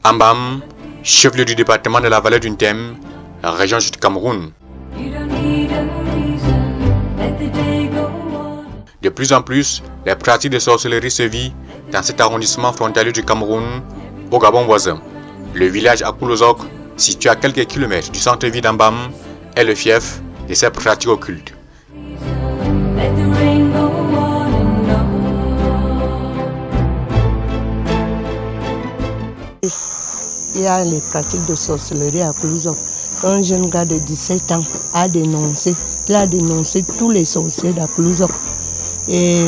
Ambam, chef-lieu du département de la vallée du Nthème, région du Cameroun. De plus en plus, les pratiques de sorcellerie se vivent dans cet arrondissement frontalier du Cameroun, au Gabon voisin. Le village Akoulozok, situé à quelques kilomètres du centre-ville d'Ambam, est le fief de ces pratiques occultes. Il y a les pratiques de sorcellerie à Akoulozok. Un jeune gars de 17 ans a dénoncé, tous les sorciers d'Akoulozok. Et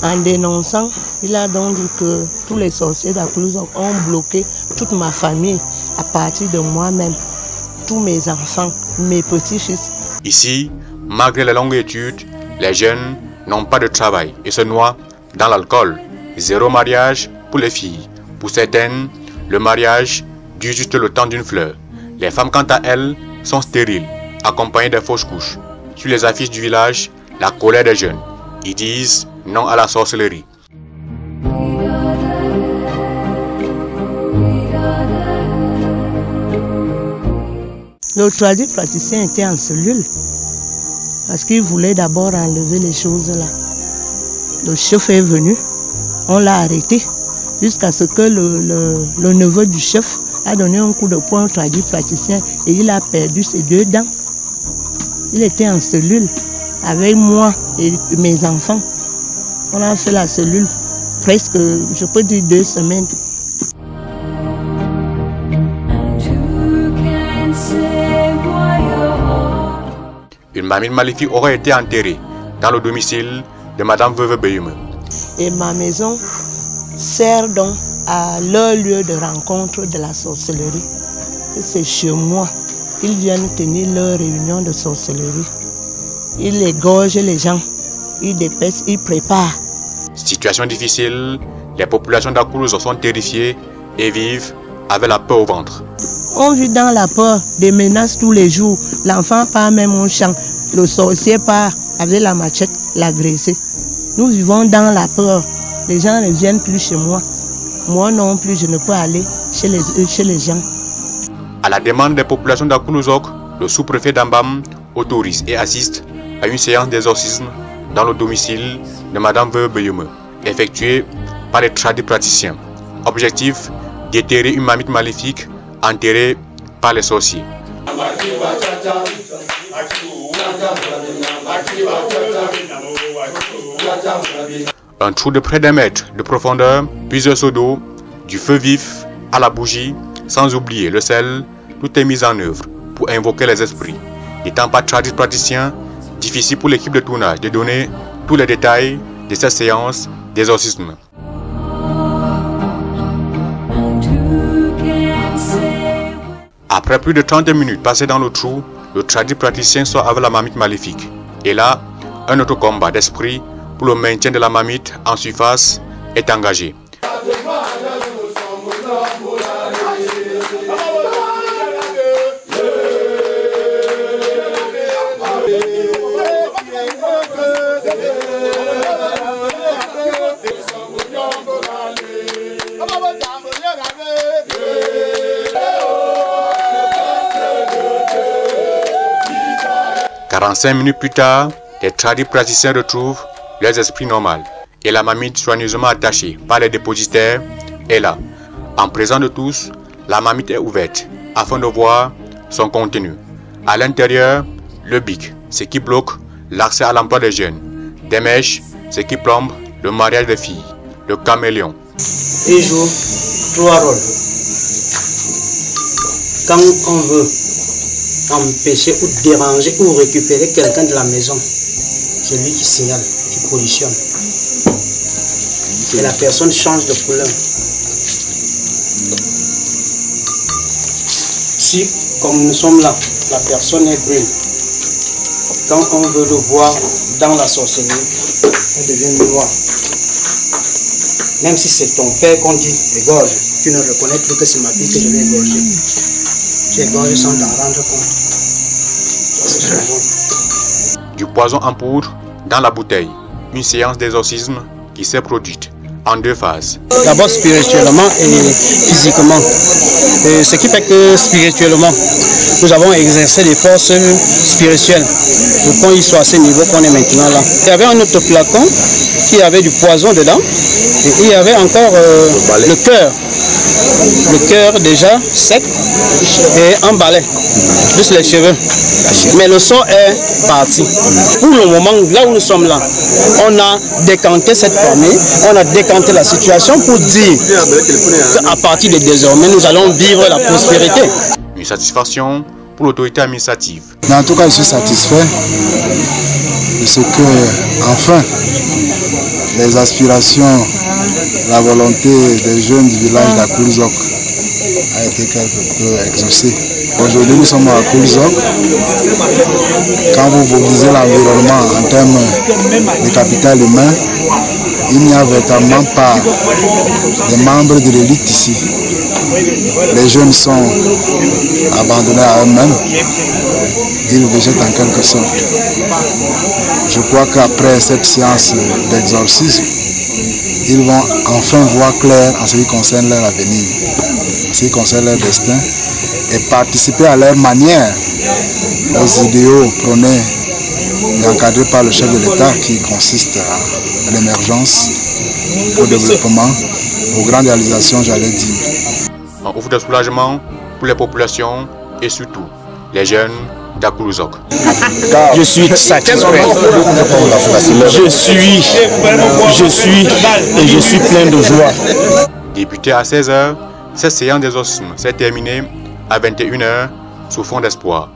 en dénonçant, il a donc dit que tous les sorciers d'Akoulozok ont bloqué toute ma famille à partir de moi-même, tous mes enfants, mes petits-fils. Ici, malgré les longues études, les jeunes n'ont pas de travail et se noient dans l'alcool. Zéro mariage pour les filles. Pour certaines, le mariage dure juste le temps d'une fleur. Les femmes, quant à elles, sont stériles, accompagnées de fausses couches. Sur les affiches du village, la colère des jeunes. Ils disent non à la sorcellerie. Le troisième praticien était en cellule parce qu'il voulait d'abord enlever les choses là. Le chef est venu, on l'a arrêté jusqu'à ce que le neveu du chef a donné un coup de poing au troisième praticien et il a perdu ses 2 dents. Il était en cellule avec moi et mes enfants. On a fait la cellule presque, je peux dire 2 semaines. Une mamie maléfique aurait été enterrée dans le domicile de Madame Veuve Beyume. Et ma maison sert donc à leur lieu de rencontre de la sorcellerie. C'est chez moi. Ils viennent tenir leur réunion de sorcellerie. Ils égorgent les gens, ils dépêchent, ils préparent. Situation difficile, les populations d'Akoulozok sont terrifiées et vivent avec la peur au ventre. On vit dans la peur, des menaces tous les jours. L'enfant part même au champ, le sorcier part avec la machette l'agresser. Nous vivons dans la peur. Les gens ne viennent plus chez moi. Moi non plus, je ne peux aller chez les gens. À la demande des populations d'Akoulozok, le sous-préfet d'Ambam autorise et assiste à une séance d'exorcisme dans le domicile de Madame Veuve Beyume, effectuée par les tradipraticiens. Objectif, déterrer une mamite maléfique enterrée par les sorciers. Un trou de près d'1 mètre de profondeur, plusieurs seaux d'eau, du feu vif à la bougie, sans oublier le sel, tout est mis en œuvre pour invoquer les esprits. N'étant pas tradipraticien, difficile pour l'équipe de tournage de donner tous les détails de cette séance d'exorcisme. Après plus de 30 minutes passées dans le trou, le tradipraticien sort avec la mamite maléfique. Et là, un autre combat d'esprit pour le maintien de la mamite en surface est engagé. « 45 minutes plus tard, les tradipraticiens retrouvent leurs esprits normaux et la mamite soigneusement attachée par les dépositaires est là. En présence de tous, la mamite est ouverte afin de voir son contenu. À l'intérieur, le bic, ce qui bloque l'accès à l'emploi des jeunes. Des mèches, ce qui plombe le mariage des filles. Le caméléon. Il joue 3 rôles. Quand on veut empêcher ou déranger ou récupérer quelqu'un de la maison, c'est lui qui signale, qui positionne. Et la personne change de couleur. Si, comme nous sommes là, la personne est brune, quand on veut le voir dans la sorcellerie, elle devient noire. Même si c'est ton père qu'on dit égorge, tu ne reconnais plus que c'est ma fille que je vais égorger. Tu égorges sans t'en rendre compte. C'est son rôle. Du poison en poudre dans la bouteille. Une séance d'exorcisme qui s'est produite en deux phases. D'abord spirituellement et physiquement. Et ce qui fait que spirituellement, nous avons exercé des forces spirituelles pour qu'on y soit à ce niveau qu'on est maintenant là. Il y avait un autre flacon qui avait du poison dedans et il y avait encore le cœur déjà sec et emballé, juste les cheveux. Mais le sang est parti. Pour le moment, là où nous sommes là, on a décanté cette famille, on a décanté la situation pour dire qu'à partir de désormais, nous allons vivre la prospérité. Une satisfaction pour l'autorité administrative. Mais en tout cas, je suis satisfait de ce que, enfin, les aspirations, la volonté des jeunes du village d'Akoulzok a été quelque peu exaucée. Aujourd'hui, nous sommes à Akoulzok. Quand vous mobilisez l'environnement en termes de capital humain, il n'y a véritablement pas de membres de l'élite ici. Les jeunes sont abandonnés à eux-mêmes. Ils végètent en quelque sorte. Je crois qu'après cette séance d'exorcisme, ils vont enfin voir clair en ce qui concerne leur avenir, en ce qui concerne leur destin, et participer à leur manière aux idéaux prônés et encadrés par le chef de l'État qui consiste à l'émergence, au développement, aux grandes réalisations, j'allais dire. On ouvre de soulagement pour les populations et surtout les jeunes d'Akoulzok. Je suis satisfait. Je suis plein de joie. Débuté à 16h, cette séance d'exorcisme s'est terminée à 21h sous fond d'espoir.